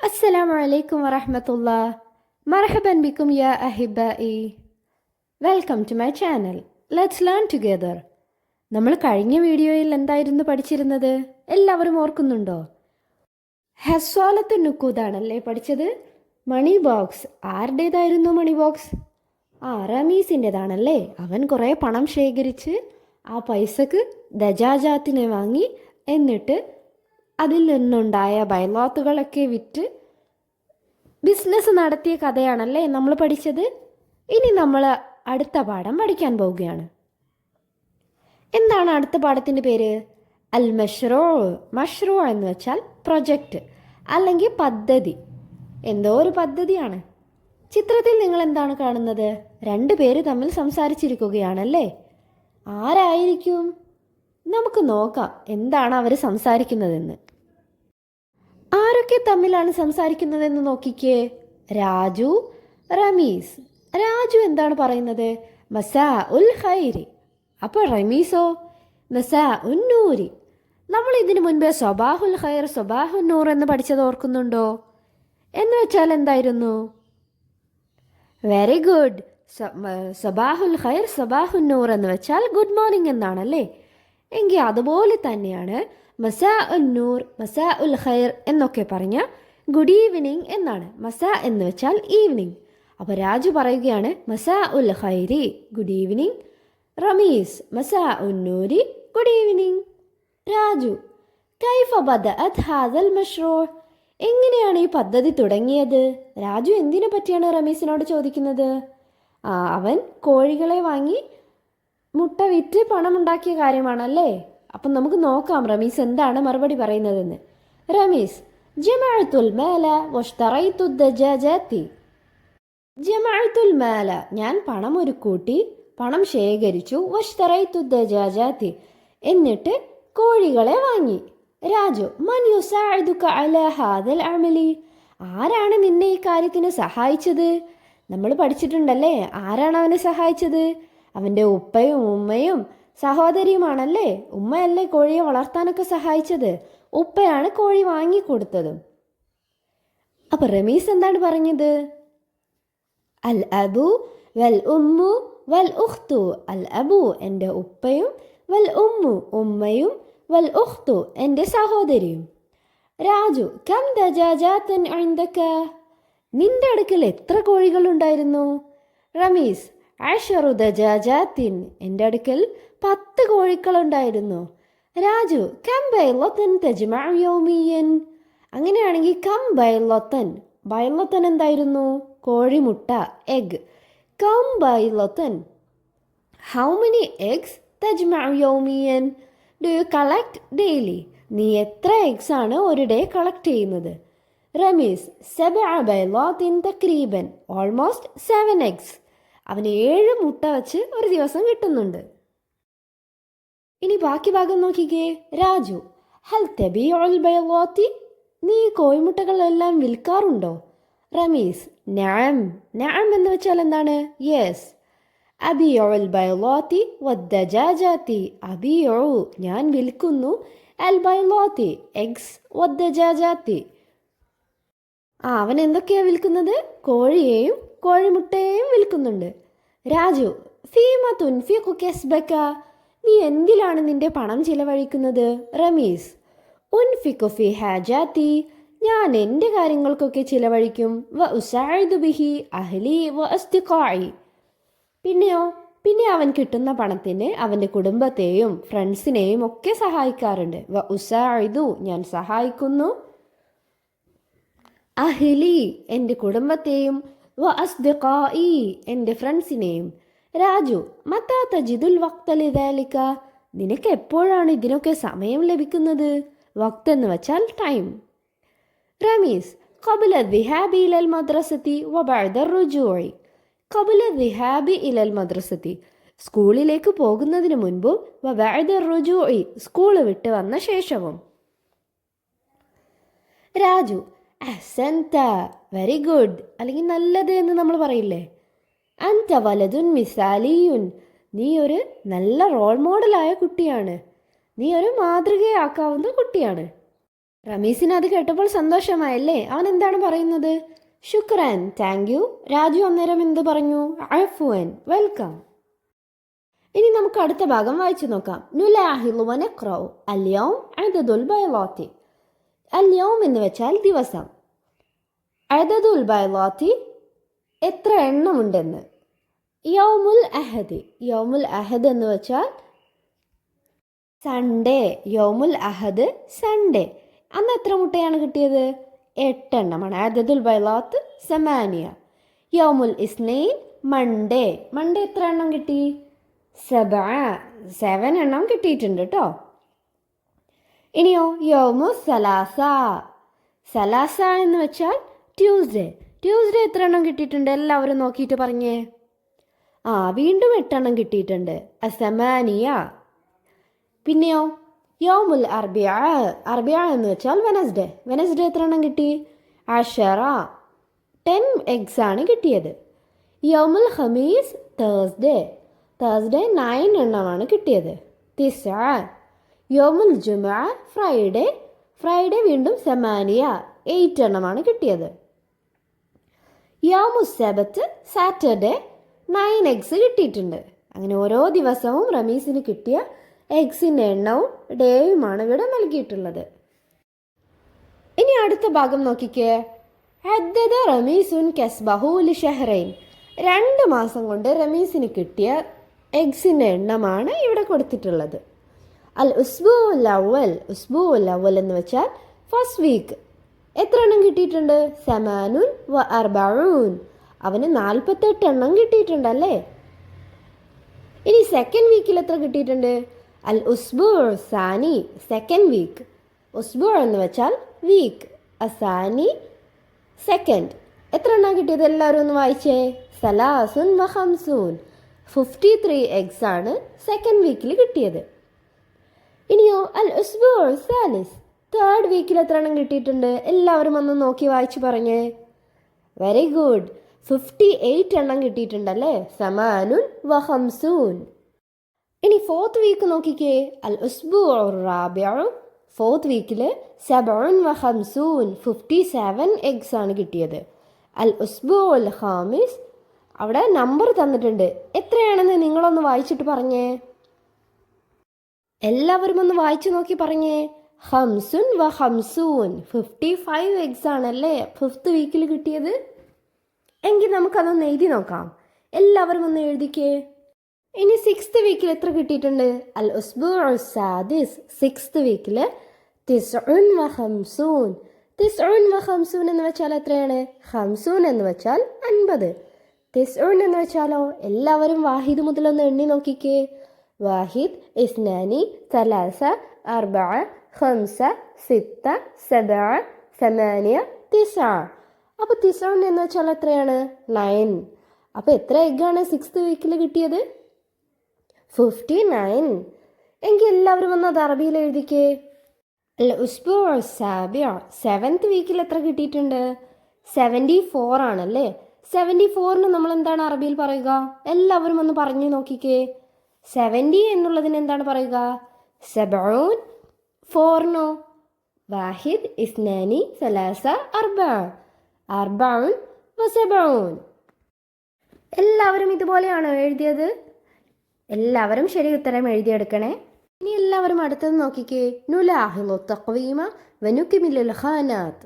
السلام عليكم ورحمة الله. مرحبا بكم يا أحبائي. Welcome to my channel. Let's learn together. നമ്മൾ കഴിഞ്ഞ വീഡിയോയിൽ എന്തായിരുന്നു പഠിച്ചിരുന്നത്? എല്ലാവരും ഓർക്കുന്നുണ്ടോ? ഹസ്വാലത്ത് നുക്കൂദാണല്ലേ പഠിച്ചത്. മണി ബോക്സ് ആരുടേതായിരുന്നു? മണി ബോക്സ് റമീസിൻ്റെതാണല്ലേ. അവൻ കുറേ പണം ശേഖരിച്ച് ആ പൈസക്ക് ദജാജാത്തിനെ വാങ്ങി, എന്നിട്ട് അതിൽ നിന്നുണ്ടായ ബൈലോത്തുകളൊക്കെ വിറ്റ് ബിസിനസ് നടത്തിയ കഥയാണല്ലേ നമ്മൾ പഠിച്ചത്. ഇനി നമ്മൾ അടുത്ത പാഠം പഠിക്കാൻ പോവുകയാണ്. എന്താണ് അടുത്ത പാഠത്തിൻ്റെ പേര്? അൽ മഷ്റൂ. മഷ്റൂ എന്ന് വെച്ചാൽ പ്രൊജക്റ്റ് അല്ലെങ്കിൽ പദ്ധതി. എന്തോ ഒരു പദ്ധതിയാണ്. ചിത്രത്തിൽ നിങ്ങൾ എന്താണ് കാണുന്നത്? രണ്ടു പേര് തമ്മിൽ സംസാരിച്ചിരിക്കുകയാണല്ലേ. ആരായിരിക്കും? നമുക്ക് നോക്കാം എന്താണ് അവർ സംസാരിക്കുന്നതെന്ന്. ആരൊക്കെ തമ്മിലാണ് സംസാരിക്കുന്നതെന്ന് നോക്കിക്കേ. രാജു, റമീസ്. രാജു എന്താണ് പറയുന്നത്? മസാ ഉൽ ഖൈരി. അപ്പോൾ റമീസോ? മസാ ഉൻ നൂരി. നമ്മൾ ഇതിനു മുൻപേ സബാഹുൽ ഖൈർ സബാഹുൻ നൂർ എന്ന് പഠിച്ചത് ഓർക്കുന്നുണ്ടോ? എന്ന് വെച്ചാൽ എന്തായിരുന്നു? Very good. സബാഹുൽ ഖൈർ സബാഹുൻ നൂർ എന്ന് വെച്ചാൽ ഗുഡ് മോർണിംഗ് എന്നാണല്ലേ. എങ്കിൽ അതുപോലെ തന്നെയാണ് മസാ ഉൽ നൂർ മസാ ഉൽ ഖൈർ എന്നൊക്കെ പറഞ്ഞ ഗുഡ് ഈവനിങ് എന്നാണ്. മസാ എന്ന് വെച്ചാൽ ഈവനിങ്. അപ്പോൾ രാജു പറയുകയാണ് മസാ ഉൽ ഖൈരി ഗുഡ് ഈവനിങ്. റമീസ് മസാ ഉൻ നൂരി ഗുഡ് ഈവനിങ്. രാജു കൈഫ ബദഅത് ഹാദൽ മഷ്റൂ. എങ്ങനെയാണ് ഈ പദ്ധതി തുടങ്ങിയത്? രാജു എന്തിനെ പറ്റിയാണ് റമീസിനോട് ചോദിക്കുന്നത്? അവൻ കോഴികളെ വാങ്ങി മുട്ട വിറ്റ് പണമുണ്ടാക്കിയ കാര്യമാണല്ലേ. അപ്പം നമുക്ക് നോക്കാം റമീസ് എന്താണ് മറുപടി പറയുന്നതെന്ന്. റമീസ് ജമഅത്തുൽ മാല വഷ്തറൈതു ദജാജാതി. ജമഅത്തുൽ മാല ഞാൻ പണം ഒരു കൂട്ടി, പണം ശേഖരിച്ചു. വഷ്തറൈതു ദജാജാതി എന്നിട്ട് കോഴികളെ വാങ്ങി. രാജു മൻ യുസാഇദുക അലാ ഹാദൽ അമലി. ആരാണ് നിന്നെ ഈ കാര്യത്തിന് സഹായിച്ചത്? നമ്മൾ പഠിച്ചിട്ടുണ്ടല്ലേ ആരാണ് അവനെ സഹായിച്ചത്? അവൻ്റെ ഉപ്പയും ഉമ്മയും സഹോദരിയുമാണല്ലേ. ഉമ്മയല്ലേ കോഴിയെ വളർത്താനൊക്കെ സഹായിച്ചത്, ഉപ്പയാണ് കോഴി വാങ്ങിക്കൊടുത്തതും. അപ്പൊ റമീസ് എന്താണ് പറഞ്ഞത്? അൽ അബു വൽ ഉമ്മു വൽ ഉഖ്തു. അൽ അബു എൻ്റെ ഉപ്പയും, വൽ ഉമ്മു ഉമ്മയും, വൽ ഉഖ്തു എൻ്റെ സഹോദരിയും. രാജു കം ദജാജാതൻ ഇൻദക. നിന്റെ അടുക്കൽ എത്ര കോഴികളുണ്ടായിരുന്നു? റമീസ് അശറു ദജാജാത്തിൻ. എൻ്റെ അടുക്കൽ 10 കോഴികളുണ്ടായിരുന്നു. രാജു കം ബൈലത്തൻ തജ്മഉ യൗമിയൻ. അങ്ങനെയാണെങ്കിൽ കം ബൈലത്തൻ. ബൈലത്തൻ എന്തായിരുന്നു? കോഴിമുട്ട, എഗ്. കം ബൈലത്തൻ ഹൗ മെനി എഗ്സ് തജ്മഉ യൗമിയൻ. Do you collect daily. നീ എത്ര എഗ്സ് ആണ് ഒരു ഡേ കളക്ട് ചെയ്യുന്നത്? റമീസ് 7 ബൈലത്തിൻ തക്രീബൻ. Almost 7 eggs. അവന് 7 മുട്ട വെച്ച് ഒരു ദിവസം കിട്ടുന്നുണ്ട്. ഇനി ബാക്കി ഭാഗം നോക്കിക്കേ. രാജു ഹൽ തബീഉൽ ബൈളാത്തി. നീ കോഴിമുട്ടകളെല്ലാം വിൽക്കാറുണ്ടോ? റമീസ് നഅം. നഅം എന്ന് വെച്ചാൽ എന്താണ്? യെസ്. അബീഉൽ ബൈളാത്തി വദ്ദജാജാത്തി. അബീഉ ഞാൻ വിൽക്കുന്നു, അൽ ബൈളാത്തി എഗ്സ്, വദ്ദജാജാത്തി അവൻ എന്തൊക്കെയാ വിൽക്കുന്നത്? കോഴിയെയും കോഴിമുട്ടയെയും വിൽക്കുന്നുണ്ട്. രാജു ഫീമ തുൻഫിഖു കസ്ബക. നീ എന്തിലാണ് നിന്റെ പണം ചിലവഴിക്കുന്നത്? റമീസ് ഉൻഫിഖു ഫി ഹാജാതി. ഞാൻ എൻ്റെ കാര്യങ്ങൾക്കൊക്കെ ചിലവഴിക്കും. വ ഉസഅദു ബിഹി അഹ്ലി വ അസ്തിഖാഇ. പിന്നെ അവൻ കിട്ടുന്ന പണത്തിന് അവൻ്റെ കുടുംബത്തെയും ഫ്രണ്ട്സിനെയും ഒക്കെ സഹായിക്കാറുണ്ട്. വ ഉസഅദു ഞാൻ സഹായിക്കുന്നു, അഹ്ലി എൻ്റെ കുടുംബത്തെയും, വ അസ്ദിഖാഇ എൻ്റെ ഫ്രണ്ട്സിനെയും. രാജു മത്താ തജിദുൽ വഖ്ത ലിദാലിക. നിനക്ക് എപ്പോഴാണ് ഇതിനൊക്കെ സമയം ലഭിക്കുന്നത്? വഖ്ത് എന്ന് വെച്ചാൽ ടൈം. റമീസ് ഖബല ദിഹാബി ഇലൽ മദ്രസതി വ ബഅദ റുജൂഇ. ഖബല ദിഹാബി ഇലൽ മദ്രസതി സ്കൂളിലേക്ക് പോകുന്നതിന് മുൻപും, വ ബഅദ റുജൂഇ സ്കൂൾ വിട്ട് വന്ന ശേഷവും. രാജു അഹ്സൻത വെരി ഗുഡ് അല്ലെങ്കിൽ നല്ലത് എന്ന് നമ്മൾ പറയില്ലേ. അൻത വലതുൻ മിസാലിയുൻ. നീ ഒരു നല്ല റോൾ മോഡലായ കുട്ടിയാണ്. നീ ഒരു മാതൃകയാക്കാവുന്ന കുട്ടിയാണ്. റമീസിന് അത് കേട്ടപ്പോൾ സന്തോഷമായല്ലേ? അവൻ എന്താണ് പറയുന്നത്? ശുക്രൻ, താങ്ക് യു. രാജു അന്നേരം എന്ത് പറഞ്ഞു? അഫ്വൻ, വെൽക്കം. ഇനി നമുക്ക് അടുത്ത ഭാഗം വായിച്ചു നോക്കാം. നുലാഹിലു വനഖ്റഉ അൽയൗം അദദുൽ ബൈളാത്തി. അൽയൗം എന്ന് വെച്ചാൽ ദിവസം. അദദുൽ ബൈളാത്തി എത്ര എണ്ണമുണ്ടെന്ന്. യൗമുൽ അഹദ്, യൗമുൽ അഹദ് എന്ന് വെച്ചാൽ സൺഡേ. യൗമുൽ അഹദ് സൺഡേ. അന്ന് എത്ര മുട്ടയാണ് കിട്ടിയത്? 8 എണ്ണമാണ്. അദദുൽ ബൈളാത്ത് സമാനിയ. യൗമുൽ ഇസ്നൈൻ മൺഡേ. മൺഡേ എത്ര എണ്ണം കിട്ടി? 7 എണ്ണം കിട്ടിയിട്ടുണ്ട് കേട്ടോ. ഇനിയോ യൗമു സലാസ. സലാസ എന്ന് വെച്ചാൽ ട്യൂസ്ഡേ. ട്യൂസ്ഡേ എത്ര എണ്ണം കിട്ടിയിട്ടുണ്ട്? എല്ലാവരും നോക്കിയിട്ട് പറഞ്ഞേ. വീണ്ടും 8 എണ്ണം കിട്ടിയിട്ടുണ്ട്. അസമാനിയ. പിന്നെയോ യൗമുൽ അർബിയ. അർബിയ എന്ന് വെച്ചാൽ വെനസ്ഡേ. വെനസ്ഡേ എത്ര എണ്ണം കിട്ടി? 10 എഗ്സ് ആണ് കിട്ടിയത്. യൗമുൽ ഖമീസ് തേഴ്സ്ഡേ. തേഴ്സ്ഡേ 9 എണ്ണമാണ് കിട്ടിയത്. 9. യൗമുൽ ജുമുഅ ഫ്രൈഡേ. ഫ്രൈഡേ വീണ്ടും സമാനിയ 8 എണ്ണമാണ് കിട്ടിയത്. യൗമുൽ സബത്ത് സാറ്റർഡേ 9 എഗ്സ് കിട്ടിയിട്ടുണ്ട്. അങ്ങനെ ഓരോ ദിവസവും റമീസിന് കിട്ടിയ എഗ്സിൻ്റെ എണ്ണവും ഡേയുമാണ് ഇവിടെ നൽകിയിട്ടുള്ളത്. ഇനി അടുത്ത ഭാഗം നോക്കിക്കേ. അദ്ദദ റമീസുൻ കസ്ബഹു ലിഷഹ്റൈൻ. 2 മാസം കൊണ്ട് റമീസിന് കിട്ടിയ എഗ്സിൻ്റെ എണ്ണമാണ് ഇവിടെ കൊടുത്തിട്ടുള്ളത്. അൽ ഉസ്ബുഉൽ അവ്വൽ. ഉസ്ബുഉൽ അവ്വൽ എന്ന് വെച്ചാൽ ഫസ്റ്റ് വീക്ക്. എത്ര എണ്ണം കിട്ടിയിട്ടുണ്ട്? 48. അവന് 48 എണ്ണം കിട്ടിയിട്ടുണ്ടല്ലേ. ഇനി സെക്കൻഡ് വീക്കിൽ എത്ര കിട്ടിയിട്ടുണ്ട്? അൽ ഉസ്ബുഉ സാനി, സെക്കൻഡ് വീക്ക്. ഉസ്ബുഉ എന്ന് വെച്ചാൽ വീക്ക്. അസാനി സെക്കൻഡ്. എത്ര എണ്ണം കിട്ടിയത്? എല്ലാവരും ഒന്ന് വായിച്ചേ. സലാസുൻ വ ഖംസൂൻ. 53 എഗ്സ് ആണ് സെക്കൻഡ് വീക്കിൽ കിട്ടിയത്. ഇനിയോ അൽ ഉസ്ബുഉ സാലിസ്, തേർഡ് വീക്കിൽ എത്ര എണ്ണം കിട്ടിയിട്ടുണ്ട്? എല്ലാവരും ഒന്ന് നോക്കി വായിച്ച് പറഞ്ഞേ. Very good. 58 എണ്ണം കിട്ടിയിട്ടുണ്ടല്ലേ. സമാനുൻ വ ഖംസൂൻ. ഇനി ഫോർത്ത് വീക്ക് നോക്കിക്കേ. അൽ ഉസ്ബുഉ റാബിഉ. ഫോർത്ത് വീക്കിൽ 57 57 എഗ്സ് ആണ് കിട്ടിയത്. അൽ ഉസ്ബുഉൽ ഖാമിസ്, അവിടെ നമ്പർ തന്നിട്ടുണ്ട്. എത്രയാണെന്ന് നിങ്ങളൊന്ന് വായിച്ചിട്ട് പറഞ്ഞേ. എല്ലാവരും ഒന്ന് വായിച്ചു നോക്കി പറഞ്ഞേ. 55 എഗ്സ് ആണല്ലേ ഫിഫ്ത്ത് വീക്കിൽ കിട്ടിയത്. എങ്കിൽ നമുക്കതൊന്ന് എഴുതി നോക്കാം. എല്ലാവരും ഒന്ന് എഴുതിക്കേ. ഇനി സിക്സ്ത് വീക്കിൽ എത്ര കിട്ടിയിട്ടുണ്ട്? അൽ ഉസ്ബുഉ സാദിസ്. സിക്സ്ത് വീക്കിൽ 59. 59 എന്ന് വെച്ചാൽ എത്രയാണ്? 50 എന്ന് വെച്ചാൽ 50. 90 എന്ന് വെച്ചാലോ? എല്ലാവരും വാഹിദ് മുതലൊന്ന് എണ്ണി നോക്കിക്കേ. വാഹിദ്, ഇസ്നാനി, സലാസ, അർബഅ, ഖംസ, സിത്ത, സബഅ, സമാനിയ, തിസ്അ. അപ്പോൾ 90 എന്ന് വെച്ചാൽ എത്രയാണ്? 9. അപ്പോൾ എത്ര എഗ്ഗാണ് സിക്സ്ത് വീക്കിൽ കിട്ടിയത്? 59. എങ്കിൽ എല്ലാവരും വന്ന് അത് അറബിയിൽ എഴുതിക്കേ. അൽ ഉസ്ബുഉ സാബിഉ. സെവൻത്ത് വീക്കിൽ എത്ര കിട്ടിയിട്ടുണ്ട്? 74 ആണല്ലേ. 74ന് നമ്മൾ എന്താണ് അറബിയിൽ പറയുക? എല്ലാവരും ഒന്ന് പറഞ്ഞു നോക്കിക്കേ. 70 എന്നുള്ളതിന് എന്താണ് പറയുക? 70. 4നോ? വാഹിദ്, ഇസ്നാനി, സലാസ, അർബഅ. 70. എല്ലാവരും ഇതുപോലെയാണോ എഴുതിയത്? എല്ലാവരും ശരി ഉത്തരം എഴുതിയെടുക്കണേ. ഇനി എല്ലാവരും അടുത്തത് നോക്കിക്കേ. നുലാഹിലു തഖ്വീമ വനുകിമിലുൽ ഖാനാത്ത്.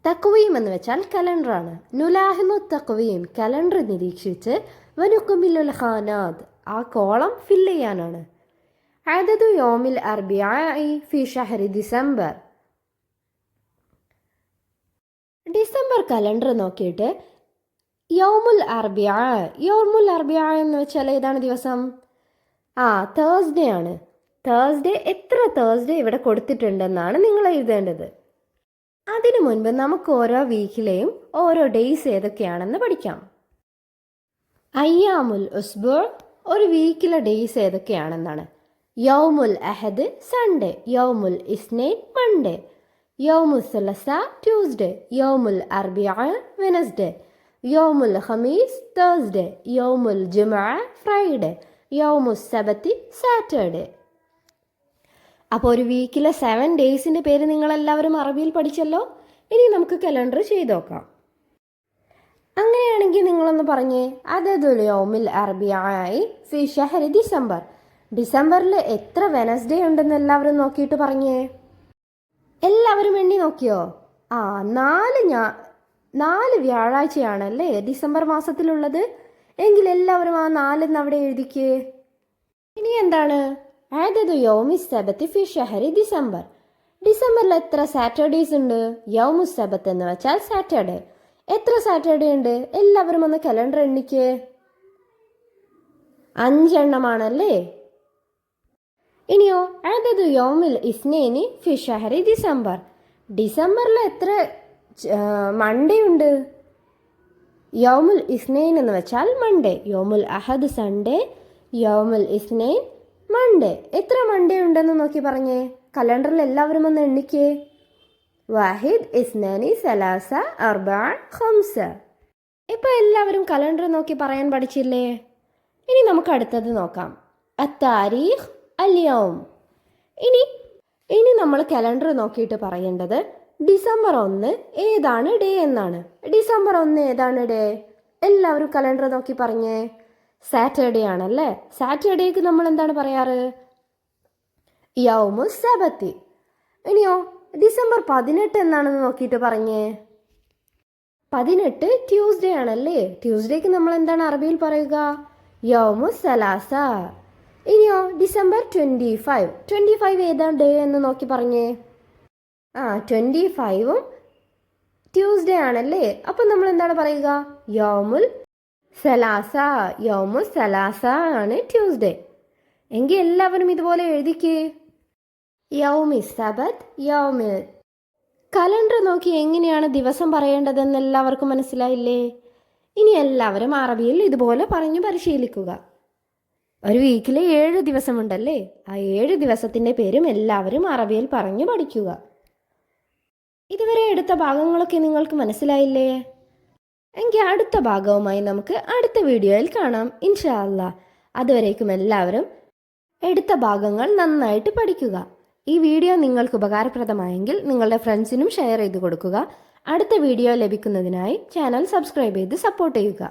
തഖ്വീം എന്ന് വെച്ചാൽ കലണ്ടറാണ്. നുലാഹിലു തഖ്വീം, കലണ്ടർ നിരീക്ഷിച്ച്, വനുകിമിലുൽ ഖാനാത്ത്, ആ കോളം ഫില്ല് ചെയ്യാനാണ്. അദദു യൗമിൽ അർബിഅഇ ഫി ഷഹ്രി ഡിസംബർ. ഡിസംബർ കലണ്ടർ നോക്കിയിട്ട് യൗമുൽ അർബിഅ. യൗമുൽ അർബിഅ എന്ന് വെച്ചാൽ ഏതാണ് ദിവസം? തേഴ്സ്ഡേ ആണ്. തേഴ്സ്ഡേ, എത്ര തേഴ്സ്ഡേ ഇവിടെ കൊടുത്തിട്ടുണ്ടെന്നാണ് നിങ്ങൾ എഴുതേണ്ടത്. അതിനു മുൻപ് നമുക്ക് ഓരോ വീക്കിലെയും ഓരോ ഡേയ്സ് ഏതൊക്കെയാണെന്ന് പഠിക്കാം. അയ്യാമുൽ ഉസ്ബുഅ, ഒരു വീക്കിലെ ഡേയ്സ് ഏതൊക്കെയാണെന്നാണ്. യൗമുൽ അഹദ് സൺഡേ, യൗമുൽ ഇസ്നൈൻ മൺഡേ, യൗമുൽ സുലസ ട്യൂസ്ഡേ, യൗമുൽ അർബിഅ വെനസ്ഡേ, യൗമുൽ ഖമീസ് തേഴ്സ്ഡേ, യൗമുൽ ജുമുഅ ഫ്രൈഡേ, യൗമുൽ സബത്തി സാറ്റർഡേ. അപ്പോൾ ഒരു വീക്കിലെ 7 ഡേയ്സിൻ്റെ പേര് നിങ്ങളെല്ലാവരും അറബിയിൽ പഠിച്ചല്ലോ. ഇനി നമുക്ക് കലണ്ടർ ചെയ്ത് നോക്കാം. അങ്ങനെയാണെങ്കിൽ നിങ്ങളൊന്ന് പറഞ്ഞേ, അദദുൽ യൗമിൽ അർബിയായി ഫി ഷഹരി ഡിസംബർ. ഡിസംബറിൽ എത്ര വെനസ്ഡേ ഉണ്ടെന്ന് എല്ലാവരും നോക്കിയിട്ട് പറഞ്ഞേ. എല്ലാവരും എണ്ണി നോക്കിയോ? ആ 4 വ്യാഴാഴ്ചയാണല്ലേ ഡിസംബർ മാസത്തിലുള്ളത്. എങ്കിൽ എല്ലാവരും ആ 4 അവിടെ എഴുതിക്കേ. ഇനി എന്താണ് അദദു യൗമി സബത്തി ഫി ഷഹരി ഡിസംബർ. ഡിസംബറിൽ എത്ര സാറ്റർഡേസ് ഉണ്ട്? യൗമു സബത്ത് എന്ന് വെച്ചാൽ സാറ്റർഡേ. എത്ര സാറ്റർഡേ ഉണ്ട്? എല്ലാവരും ഒന്ന് കലണ്ടർ എണ്ണിക്കേ. 5 എണ്ണമാണല്ലേ. ഇനിയോ അദദു യൗമിൽ ഇസ്നൈനി ഫി ഷഹരി ഡിസംബർ. ഡിസംബറിൽ എത്ര മൺഡേ ഉണ്ട്? യൗമുൽ ഇസ്നൈൻ എന്ന് വെച്ചാൽ മൺഡേ. യൗമുൽ അഹദ് സൺഡേ, യൗമുൽ ഇസ്നൈൻ മൺഡേ. എത്ര മൺഡേ ഉണ്ടെന്ന് നോക്കി പറഞ്ഞേ. കലണ്ടറിൽ എല്ലാവരും ഒന്ന് എണ്ണിക്കേ. വാഹിദ്, ഇസ്നാനി, സലാസ, അർബഅ, ഖംസ. ഇപ്പൊ എല്ലാവരും കലണ്ടർ നോക്കി പറയാൻ പഠിച്ചില്ലേ? ഇനി നമുക്ക് അടുത്തത് നോക്കാം. അത്താരീഖ് അൽ യൗം. ഇനി നമ്മൾ കലണ്ടർ നോക്കിയിട്ട് പറയേണ്ടത് ഡിസംബർ 1 ഏതാണ് ഡേ എന്നാണ്. ഡിസംബർ 1 ഏതാണ് ഡേ? എല്ലാവരും കലണ്ടർ നോക്കി പറഞ്ഞേ. സാറ്റർഡേ ആണല്ലേ. സാറ്റർഡേക്ക് നമ്മൾ എന്താണ് പറയാറ്? യൗമു സബത്തി. ഇനിയോ ഡിസംബർ 18 എന്നാണെന്ന് നോക്കിയിട്ട് പറഞ്ഞേ. 18 ട്യൂസ്ഡേ ആണല്ലേ. ട്യൂസ്ഡേക്ക് നമ്മൾ എന്താണ് അറബിയിൽ പറയുക? യൗമു സലാസ. ഇനിയോ ഡിസംബർ 25 ഏതാണ് ഡേ എന്ന് നോക്കി പറഞ്ഞേ. 25ഉം ട്യൂസ്ഡേ ആണല്ലേ. അപ്പം നമ്മൾ എന്താണ് പറയുക? യൗമുൽ സലാസ. യൗമു സലാസ ആണ് ട്യൂസ്ഡേ. എങ്കിൽ എല്ലാവരും ഇതുപോലെ എഴുതിക്കേ. യൗമി സബത്ത്, യൗമി. കലണ്ടർ നോക്കി എങ്ങനെയാണ് ദിവസം പറയേണ്ടതെന്ന് എല്ലാവർക്കും മനസ്സിലായില്ലേ? ഇനി എല്ലാവരും അറബിയിൽ ഇതുപോലെ പറഞ്ഞു പരിശീലിക്കുക. ഒരു വീക്കിലെ 7 ദിവസമുണ്ടല്ലേ. ആ 7 ദിവസത്തിൻ്റെ പേരും എല്ലാവരും അറബിയിൽ പറഞ്ഞു പഠിക്കുക. ഇതുവരെ എടുത്ത ഭാഗങ്ങളൊക്കെ നിങ്ങൾക്ക് മനസ്സിലായില്ലേ? എങ്കിൽ അടുത്ത ഭാഗവുമായി നമുക്ക് അടുത്ത വീഡിയോയിൽ കാണാം ഇൻഷാ അല്ലാ. അതുവരേക്കും എല്ലാവരും എടുത്ത ഭാഗങ്ങൾ നന്നായിട്ട് പഠിക്കുക. ഈ വീഡിയോ നിങ്ങൾക്ക് ഉപകാരപ്രദമായെങ്കിൽ നിങ്ങളുടെ ഫ്രണ്ട്സിനും ഷെയർ ചെയ്ത് കൊടുക്കുക. അടുത്ത വീഡിയോ ലഭിക്കുന്നതിനായി ചാനൽ സബ്സ്ക്രൈബ് ചെയ്ത് സപ്പോർട്ട് ചെയ്യുക.